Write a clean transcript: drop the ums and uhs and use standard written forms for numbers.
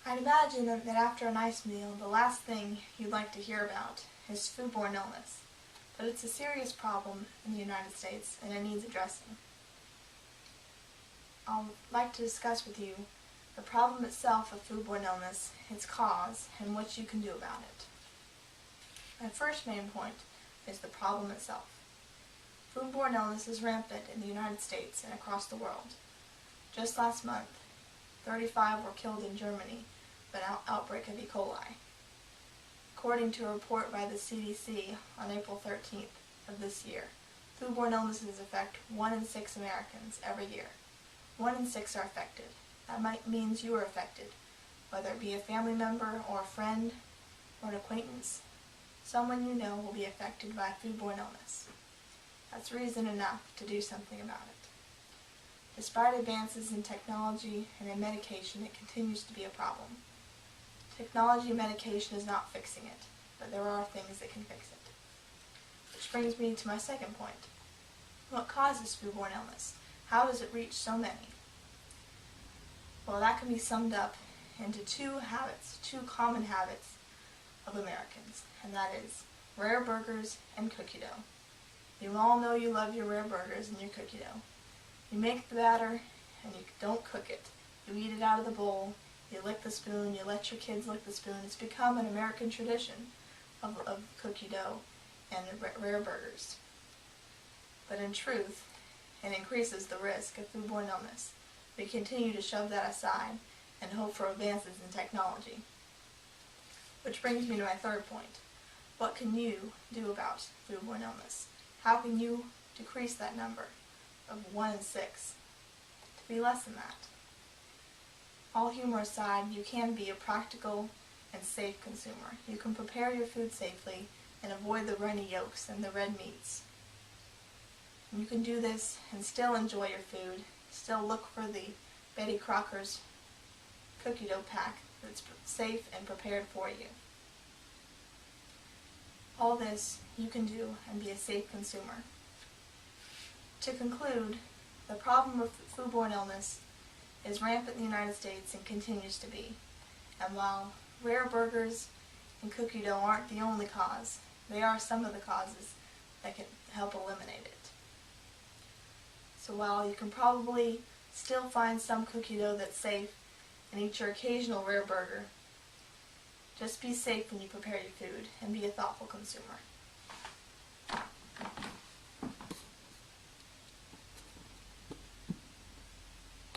I'd imagine that after a nice meal, the last thing you'd like to hear about is foodborne illness. But it's a serious problem in the United States, and it needs addressing. I'd like to discuss with you the problem itself of foodborne illness, its cause, and what you can do about it. My first main point is the problem itself. Foodborne illness is rampant in the United States and across the world. Just last month, 35 were killed in Germany by an outbreak of E. coli. According to a report by the CDC on April 13th of this year, foodborne illnesses affect 1 in 6 Americans every year. 1 in 6 are affected. That means you are affected, whether it be a family member or a friend or an acquaintance. Someone you know will be affected by foodborne illness. That's reason enough to do something about it. Despite advances in technology and in medication, it continues to be a problem. Technology and medication is not fixing it, but there are things that can fix it. Which brings me to my second point. What causes foodborne illness? How does it reach so many? Well, that can be summed up into two common habits of Americans, and that is rare burgers and cookie dough. You all know you love your rare burgers and your cookie dough. You make the batter and you don't cook it. You eat it out of the bowl, you lick the spoon, you let your kids lick the spoon. It's become an American tradition of cookie dough and rare burgers. But in truth, it increases the risk of foodborne illness. We continue to shove that aside and hope for advances in technology. Which brings me to my third point. What can you do about foodborne illness? How can you decrease that number of 1 in 6 to be less than that? All humor aside, you can be a practical and safe consumer. You can prepare your food safely and avoid the runny yolks and the red meats. You can do this and still enjoy your food, still look for the Betty Crocker's cookie dough pack that's safe and prepared for you. All this you can do and be a safe consumer. To conclude, the problem of foodborne illness is rampant in the United States and continues to be. And while rare burgers and cookie dough aren't the only cause, they are some of the causes that can help eliminate it. So while you can probably still find some cookie dough that's safe and eat your occasional rare burger, just be safe when you prepare your food and be a thoughtful consumer.